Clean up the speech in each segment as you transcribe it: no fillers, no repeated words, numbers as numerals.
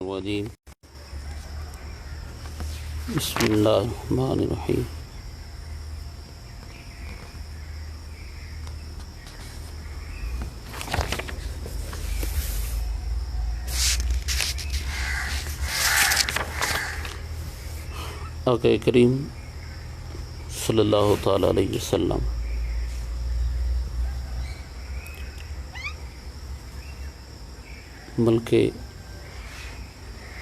الرجیم بسم اللہ الرحمن الرحیم آقا کریم صلی اللہ تعالیٰ علیہ وسلم بلکہ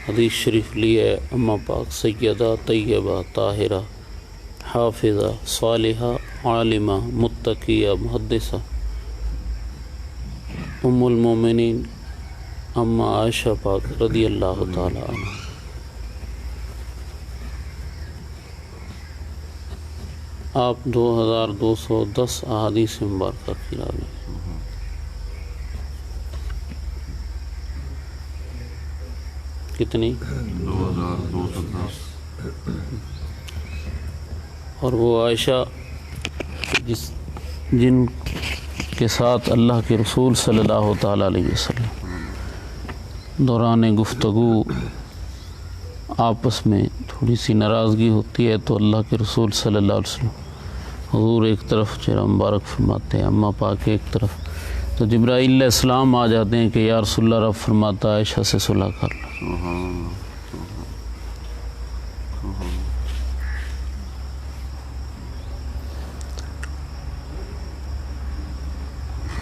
حدیث شریف لی ہے اماں پاک سیدہ طیبہ طاہرہ حافظہ صالحہ عالمہ متقیہ محدثہ ام المومنین اماں عائشہ پاک رضی اللہ تعالی عنہ۔ آپ 2210 احادیث مبارکہ کی راوی ہیں۔ کتنی؟ 2210۔ اور وہ عائشہ جن کے ساتھ اللہ کے رسول صلی اللہ تعالیٰ علیہ وسلم دوران گفتگو آپس میں تھوڑی سی ناراضگی ہوتی ہے تو اللہ کے رسول صلی اللہ علیہ وسلم حضور ایک طرف چہرہ مبارک فرماتے ہیں، اماں پاک ایک طرف، تو جبرائیل علیہ السلام آ جاتے ہیں کہ یا رسول اللہ، رب فرماتا ہے عائشہ سے صلح کر لو۔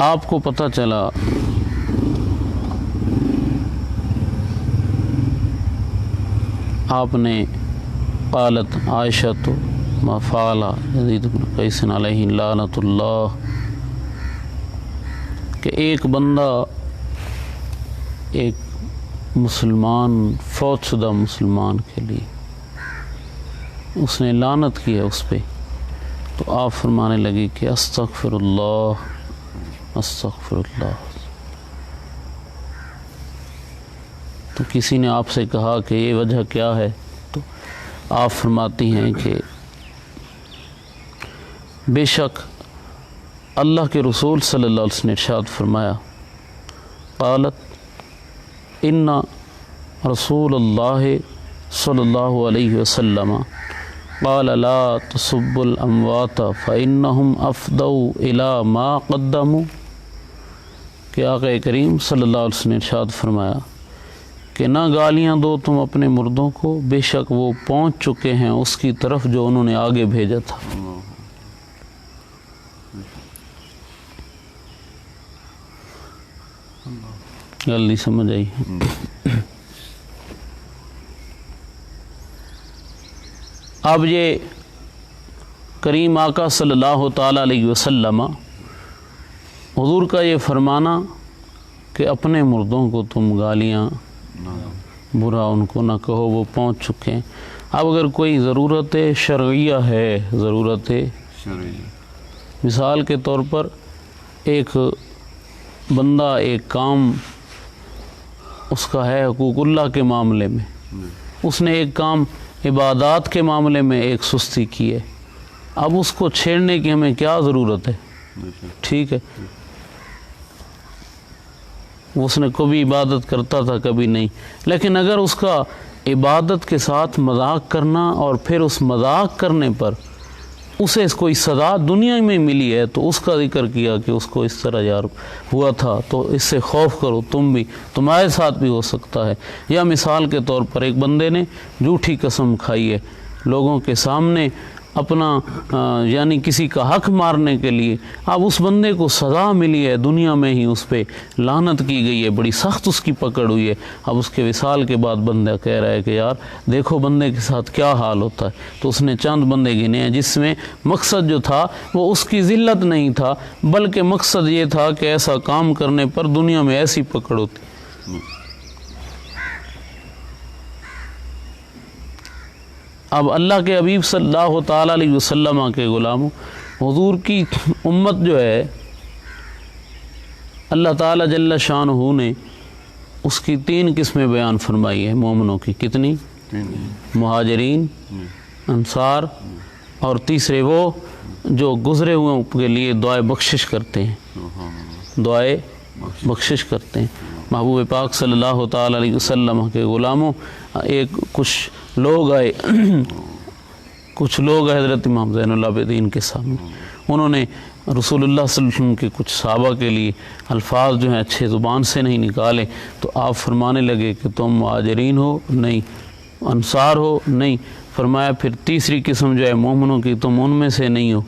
آپ کو پتہ چلا آپ نے قالت عائشہ تو ما فعل یزید بن قیس علیہ لعنت اللہ، کہ ایک بندہ ایک مسلمان فوت شدہ مسلمان کے لیے اس نے لعنت کی ہے اس پہ، تو آپ فرمانے لگی کہ استغفر اللہ استغفر اللہ۔ تو کسی نے آپ سے کہا کہ یہ وجہ کیا ہے، تو آپ فرماتی ہیں کہ بے شک اللہ کے رسول صلی اللہ علیہ وسلم نے ارشاد فرمایا، قالت ان رسول اللہ صلی اللہ علیہ وسلم قال لا تسبوا الاموات فانہم افضوا الی ما قدموا، کہ آقا کریم صلی اللہ علیہ وسلم نے ارشاد فرمایا کہ نہ گالیاں دو تم اپنے مردوں کو، بے شک وہ پہنچ چکے ہیں اس کی طرف جو انہوں نے آگے بھیجا تھا۔ جلدی سمجھ آئی۔ اب یہ کریم آقا صلی اللہ تعالیٰ علیہ وسلم حضور کا یہ فرمانا کہ اپنے مردوں کو تم گالیاں برا ان کو نہ کہو، وہ پہنچ چکے ہیں۔ اب اگر کوئی ضرورت شرعیہ ہے، ضرورت مثال کے طور پر ایک بندہ ایک کام اس کا ہے حقوق اللہ کے معاملے میں، اس نے ایک کام عبادات کے معاملے میں ایک سستی کی ہے، اب اس کو چھیڑنے کی ہمیں کیا ضرورت ہے؟ ٹھیک ہے، اس نے کبھی عبادت کرتا تھا کبھی نہیں، لیکن اگر اس کا عبادت کے ساتھ مذاق کرنا اور پھر اس مذاق کرنے پر اسے کوئی سزا دنیا میں ملی ہے تو اس کا ذکر کیا کہ اس کو اس طرح یار ہوا تھا تو اس سے خوف کرو، تم بھی، تمہارے ساتھ بھی ہو سکتا ہے۔ یا مثال کے طور پر ایک بندے نے جھوٹی قسم کھائی ہے لوگوں کے سامنے اپنا یعنی کسی کا حق مارنے کے لیے، اب اس بندے کو سزا ملی ہے دنیا میں ہی، اس پہ لعنت کی گئی ہے، بڑی سخت اس کی پکڑ ہوئی ہے، اب اس کے وصال کے بعد بندہ کہہ رہا ہے کہ یار دیکھو بندے کے ساتھ کیا حال ہوتا ہے، تو اس نے چند بندے گنے ہیں جس میں مقصد جو تھا وہ اس کی ذلت نہیں تھا، بلکہ مقصد یہ تھا کہ ایسا کام کرنے پر دنیا میں ایسی پکڑ ہوتی۔ اب اللہ کے حبیب صلی اللہ تعالیٰ علیہ وسلم کے غلاموں، حضور کی امت جو ہے اللہ تعالیٰ جل شانہ نے اس کی 3 قسمیں بیان فرمائی ہے مومنوں کی۔ کتنی؟ مہاجرین، انصار، اور تیسرے وہ جو گزرے ہوئے کے لیے دعائے بخشش کرتے ہیں، دعائے بخشش کرتے ہیں۔ محبوب پاک صلی اللہ تعالی علیہ وسلم کے غلاموں، کچھ لوگ آئے حضرت امام زین العابدین کے سامنے. انہوں نے رسول اللہ صلی اللہ علیہ وسلم کے کچھ صحابہ کے لیے الفاظ جو ہیں اچھے زبان سے نہیں نکالے، تو آپ فرمانے لگے کہ تم مہاجرین ہو؟ نہیں. انصار ہو؟ نہیں. فرمایا پھر تیسری قسم جو ہے مومنوں کی، تم ان میں سے نہیں ہو،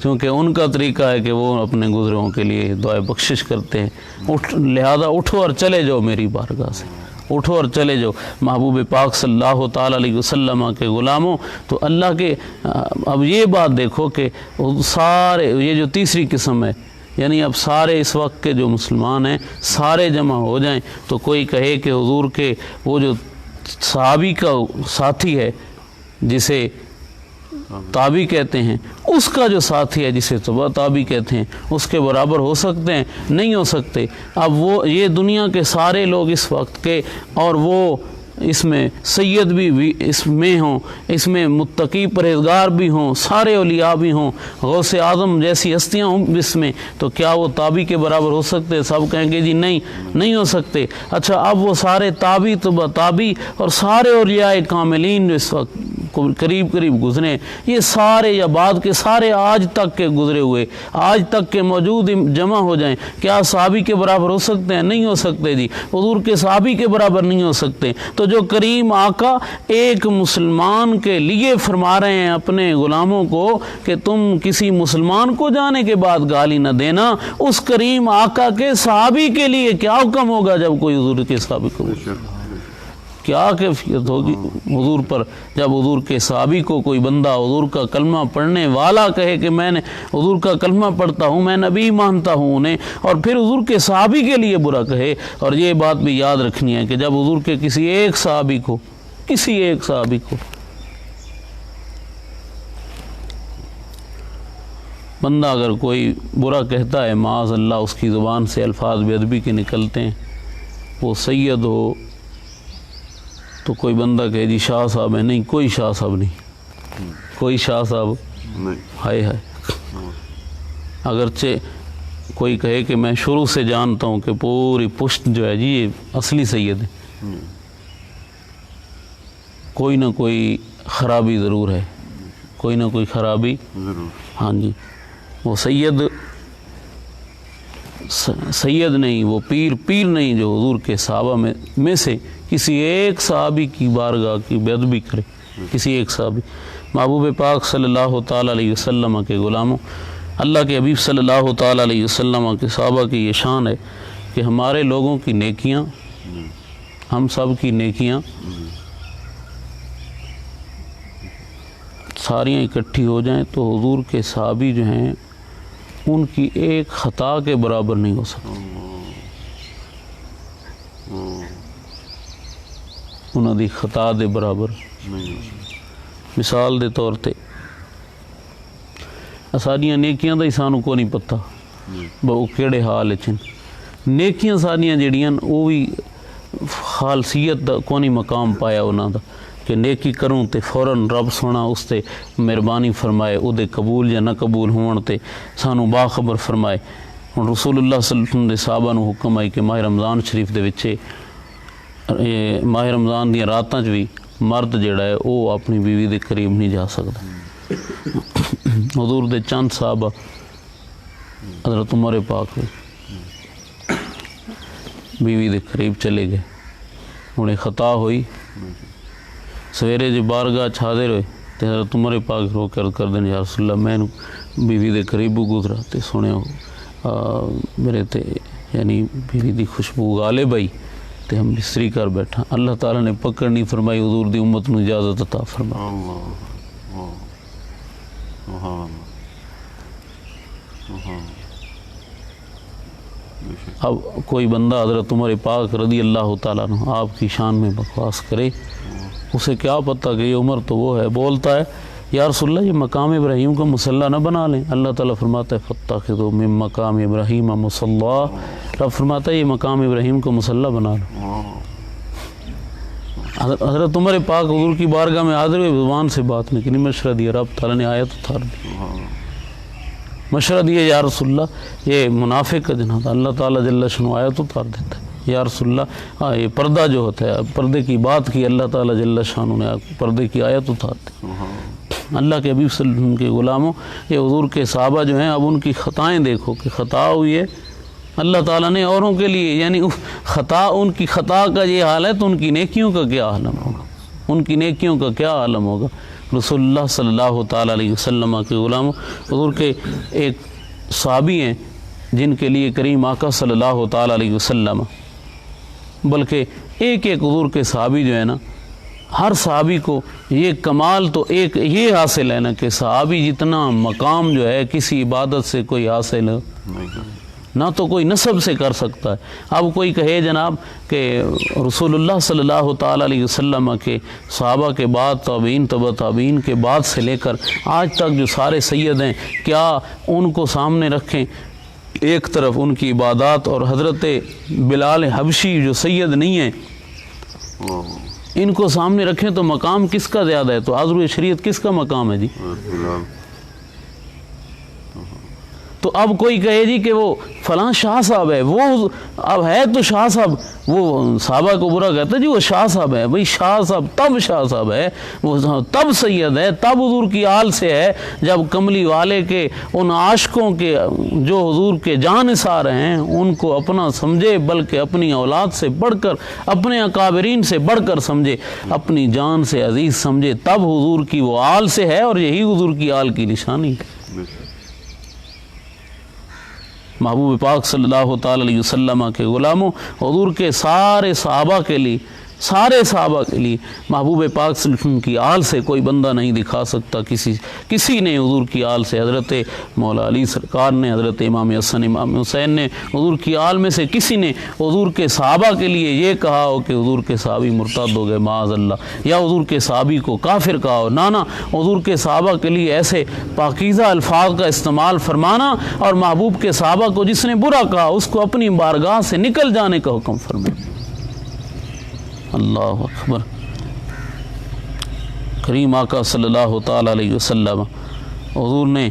کیونکہ ان کا طریقہ ہے کہ وہ اپنے گزروں کے لیے دعائے بخشش کرتے ہیں. لہذا اٹھو اور چلے جاؤ میری بارگاہ سے، اٹھو اور چلے جاؤ. محبوب پاک صلی اللہ تعالی علیہ وسلم کے غلاموں، تو اللہ کے اب یہ بات دیکھو کہ سارے یہ جو تیسری قسم ہے، یعنی اب سارے اس وقت کے جو مسلمان ہیں سارے جمع ہو جائیں تو کوئی کہے کہ حضور کے وہ جو صحابی کا ساتھی ہے جسے تابعی کہتے ہیں، اس کا جو ساتھی ہے جسے تابعی کہتے ہیں، اس کے برابر ہو سکتے ہیں؟ نہیں ہو سکتے. اب وہ یہ دنیا کے سارے لوگ اس وقت کے، اور وہ اس میں سید بھی اس میں ہوں، اس میں متقی پرہیزگار بھی ہوں، سارے اولیاء بھی ہوں، غوث اعظم جیسی ہستیاں ہوں اس میں، تو کیا وہ تابعی کے برابر ہو سکتے؟ سب کہیں گے جی نہیں ہو سکتے. اچھا اب وہ سارے تابعی تابعی اور سارے اولیاء کاملین جو اس وقت قریب گزرے، یہ سارے یا بعد کے سارے آج تک کے گزرے ہوئے، آج تک کے موجود جمع ہو جائیں، کیا صحابی کے برابر ہو سکتے ہیں؟ نہیں ہو سکتے جی. حضور کے صحابی کے برابر نہیں ہو سکتے. تو جو کریم آقا ایک مسلمان کے لیے فرما رہے ہیں اپنے غلاموں کو کہ تم کسی مسلمان کو جانے کے بعد گالی نہ دینا، اس کریم آقا کے صحابی کے لیے کیا حکم ہوگا جب کوئی حضور کے صحابی کو، کیا کیفیت ہوگی حضور پر جب حضور کے صحابی کو کوئی بندہ حضور کا کلمہ پڑھنے والا کہے کہ میں نے حضور کا کلمہ پڑھتا ہوں، میں نبی مانتا ہوں انہیں، اور پھر حضور کے صحابی کے لیے برا کہے. اور یہ بات بھی یاد رکھنی ہے کہ جب حضور کے کسی ایک صحابی کو بندہ اگر کوئی برا کہتا ہے، معاذ اللہ اس کی زبان سے الفاظ بے ادبی کے نکلتے ہیں، وہ سید ہو تو کوئی بندہ کہے جی شاہ صاحب ہے، نہیں کوئی شاہ صاحب نہیں، کوئی شاہ صاحب ہائے. اگرچہ کوئی کہے کہ میں شروع سے جانتا ہوں کہ پوری پشت جو ہے جی یہ اصلی سید ہے، کوئی نہ کوئی خرابی ضرور ہے، کوئی نہ کوئی خرابی ضرور. ہاں جی، وہ سید نہیں، وہ پیر نہیں جو حضور کے صحابہ میں سے کسی ایک صحابی کی بارگاہ کی بے ادبی کرے، کسی ایک صحابی. محبوب پاک صلی اللہ تعالی علیہ وسلم کے غلاموں، اللہ کے حبیب صلی اللہ تعالی علیہ وسلم کے صحابہ کی یہ شان ہے کہ ہمارے لوگوں کی نیکیاں، ہم سب کی نیکیاں ساریاں اکٹھی ہو جائیں تو حضور کے صحابی جو ہیں ان کی ایک خطا کے برابر نہیں ہو سکتی. انہوں دی خطا دے برابر. مثال دے طور تے ساریاں نیکیاں دا ہی سانوں کو نہیں پتہ وہ کیڑے حال چن. نیکیاں ساریاں جڑیاں وہ بھی خالصیت دا کونی مقام پایا انہاں دا کہ نیکی کروں تے فوراً رب سونا اس تے مہربانی فرمائے، او دے قبول یا نہ قبول ہون تے سانوں باخبر فرمائے. ہن رسول اللہ صلی اللہ علیہ وسلم دے صحابہ نو حکم آئی کہ ماہ رمضان شریف دے وچے ماہ رمضان دیاں راتاں چ بھی مرد جڑا ہے وہ اپنی بیوی دے قریب نہیں جا سکتا. حضور دے چند صحابہ حضرت عمر پاک بیوی دے قریب چلے گئے، انہیں خطا ہوئی، سویرے جی بارگاہ حاضر ہوئے تو حضرت عمر پاک رو کر دیں یا رسول اللہ میں بیوی دے قریب گزرا تے سنے میرے تے یعنی بیوی دی خوشبو غالب آئی تے ہم بستری کر بیٹھا. اللہ تعالیٰ نے پکڑ نہیں فرمائی، حضور دی امت نو اجازت عطا فرمائی. اب کوئی بندہ حضرت عمر پاک رضی اللہ تعالیٰ عنہ آپ کی شان میں بکواس کرے، اسے کیا پتہ کہ یہ عمر تو وہ ہے، بولتا ہے یا رسول اللہ یہ مقام ابراہیم کا مصلی نہ بنا لیں. اللہ تعالیٰ فرماتا ہے فاتخذوا من مقام ابراہیم مصلی، رب فرماتا ہے یہ مقام ابراہیم کو مصلی بنا لو. حضرت عمر پاک حضور کی بارگاہ میں حاضر ہوئے، زبان سے بات نکلی، مشورہ دیا، رب تعالیٰ نے آیت اتار دی. مشورہ دیا یا رسول اللہ یہ منافق کا جنازہ، اللہ تعالیٰ جل شانہ آیت اتار دیتا ہے، یا رسول اللہ یہ پردہ جو ہوتا ہے، پردے کی بات کی اللہ تعالیٰ جل شانہ نے پردے کی آیت اتار دی۔ اللہ کے حبیب صلی اللہ علیہ وسلم کے غلاموں، یہ حضور کے صحابہ جو ہیں، اب ان کی خطائیں دیکھو کہ خطا ہوئی ہے، اللہ تعالیٰ نے اوروں کے لیے، یعنی خطا، ان کی خطا کا یہ حال ہے تو ان کی نیکیوں کا کیا عالم ہوگا، ان کی نیکیوں کا کیا عالم ہوگا۔ رسول اللہ صلی اللہ تعالیٰ علیہ وسلم کے غلاموں، حضور کے ایک صحابی ہیں جن کے لیے کریم آقا صلی اللہ تعالیٰ علیہ وسلم، بلکہ ایک حضور کے صحابی جو ہے نا، ہر صحابی کو یہ کمال تو ایک یہ حاصل ہے نا کہ صحابی جتنا مقام جو ہے کسی عبادت سے کوئی حاصل نہیں کریں۔ نہ تو کوئی نسب سے کر سکتا ہے۔ اب کوئی کہے جناب کہ رسول اللہ صلی اللہ تعالیٰ علیہ وسلم کے صحابہ کے بعد تابعین، تبع تابعین کے بعد سے لے کر آج تک جو سارے سید ہیں، کیا ان کو سامنے رکھیں ایک طرف ان کی عبادات، اور حضرت بلال حبشی جو سید نہیں ہیں ان کو سامنے رکھیں تو مقام کس کا زیادہ ہے؟ تو حضور شریعت کس کا مقام ہے جی؟ تو اب کوئی کہے جی کہ وہ فلاں شاہ صاحب ہے، وہ اب ہے تو شاہ صاحب، وہ صحابہ کو برا کہتا ہے جی وہ شاہ صاحب ہے، بھئی شاہ صاحب تب شاہ صاحب ہے، وہ تب سید ہے، تب حضور کی آل سے ہے جب کملی والے کے ان عاشقوں کے جو حضور کے جان نثار ہیں ان کو اپنا سمجھے، بلکہ اپنی اولاد سے بڑھ کر، اپنے اکابرین سے بڑھ کر سمجھے، اپنی جان سے عزیز سمجھے، تب حضور کی وہ آل سے ہے، اور یہی حضور کی آل کی نشانی ہے۔ محبوب پاک صلی اللہ تعالیٰ علیہ وسلم کے غلاموں، حضور کے سارے صحابہ کے لیے، سارے صحابہ کے لیے محبوب پاک صلی اللہ علیہ وسلم کی آل سے کوئی بندہ نہیں دکھا سکتا، کسی نے حضور کی آل سے، حضرت مولا علی سرکار نے، حضرت امام حسن امام حسین نے، حضور کی آل میں سے کسی نے حضور کے صحابہ کے لیے یہ کہا ہو کہ حضور کے صحابی مرتد ہو گئے معاذ اللہ، یا حضور کے صحابی کو کافر کہا ہو، نہ حضور کے صحابہ کے لیے ایسے پاکیزہ الفاظ کا استعمال فرمانا، اور محبوب کے صحابہ کو جس نے برا کہا اس کو اپنی بارگاہ سے نکل جانے کا حکم فرمایا۔ اللہ اکبر۔ کریم آقا صلی اللہ تعالیٰ علیہ وسلم حضور نے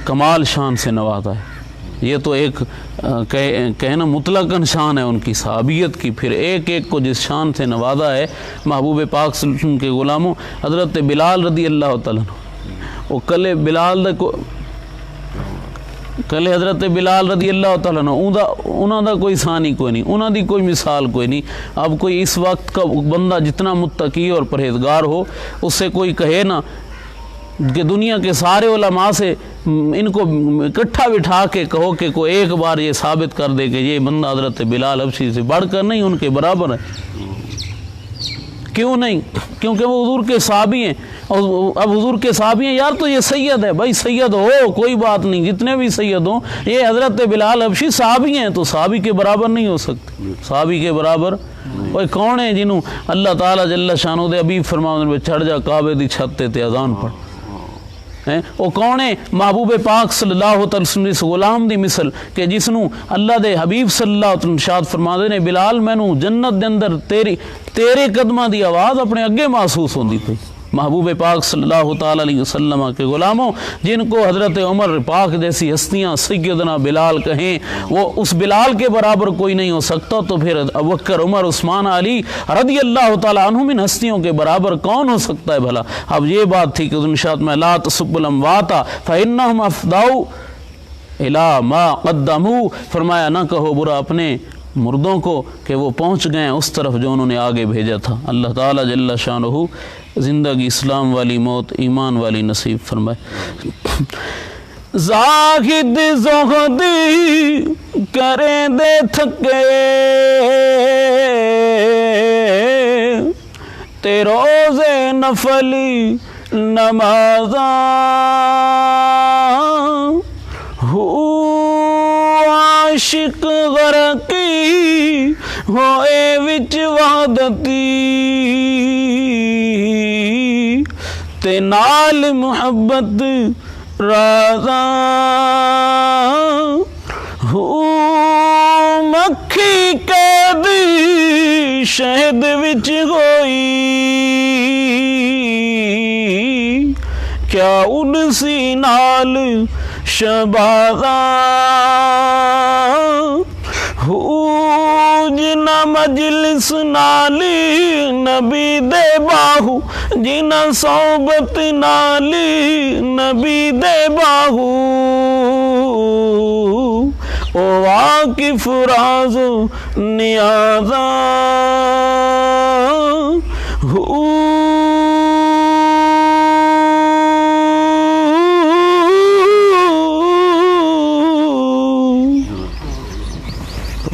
کمال شان سے نوازا ہے، یہ تو ایک کہنا مطلقاً شان ہے ان کی صحابیت کی، پھر ایک ایک کو جس شان سے نوازا ہے محبوب پاک صلی اللہ علیہ وسلم کے غلاموں، حضرت بلال رضی اللہ تعالیٰ عنہ، وہ کلے بلال کو کلے حضرت بلال رضی اللہ تعالیٰ عنہ انہاں دا کوئی ثانی کوئی نہیں، انہاں دی کوئی مثال کوئی نہیں۔ اب کوئی اس وقت کا بندہ جتنا متقی اور پرہیزگار ہو، اس سے کوئی کہے نا کہ دنیا کے سارے علماء سے ان کو اکٹھا بٹھا کے کہو کہ کوئی ایک بار یہ ثابت کر دے کہ یہ بندہ حضرت بلال حبشی سے بڑھ کر نہیں، ان کے برابر ہے۔ کیوں نہیں؟ کیونکہ وہ حضور کے صحابی ہیں، اور اب حضور کے صحابی ہیں یار تو یہ سید ہے، بھائی سید ہو کوئی بات نہیں، جتنے بھی سید ہوں، یہ حضرت بلال حبشی صحابی ہیں تو صحابی کے برابر نہیں ہو سکتے، صحابی کے برابر وہ کون ہے جنہوں اللہ تعالیٰ جل شانہ دے حبیب فرماؤں چڑھ جا کعبے دی چھت تے اذان پڑھ، وہ کون ہے محبوب پاک صلی اللہ علیہ وسلم اس غلام دی مثل کہ جس نو اللہ دے حبیب صلی اللہ علیہ وسلم ارشاد فرماندے نے بلال مینوں جنت دے اندر تیرے قدماں دی آواز اپنے اگے محسوس ہوندی پئی۔ محبوب پاک صلی اللہ تعالیٰ علیہ وسلم کے غلاموں، جن کو حضرت عمر پاک جیسی ہستیاں سیدنا بلال کہیں، وہ اس بلال کے برابر کوئی نہیں ہو سکتا، تو پھر ابوبکر، عمر، عثمان، علی رضی اللہ تعالیٰ عنہم ان ہستیوں کے برابر کون ہو سکتا ہے بھلا؟ اب یہ بات تھی کہ ارشاد میں لا تسبوا الاموات فانہم افضوا الی ما قدموا، فرمایا نہ کہو برا اپنے مردوں کو کہ وہ پہنچ گئے اس طرف جو انہوں نے آگے بھیجا تھا۔ اللہ تعالیٰ جل شانہ زندگی اسلام والی، موت ایمان والی نصیب فرمائے۔ زاہد زہدی کریں دے تھکے تے روزے نفلی نمازاں عاشق غرقی ہوئے وچ وحدتی تے نال محبت رازاں مکھی قیدی شہد وچ ہوئی کیا اڑسی نال شبازاں جنا مجلس نالی نبی دے باہو جنا صحبت نالی نبی دے باہو او واقف راز و نیازاں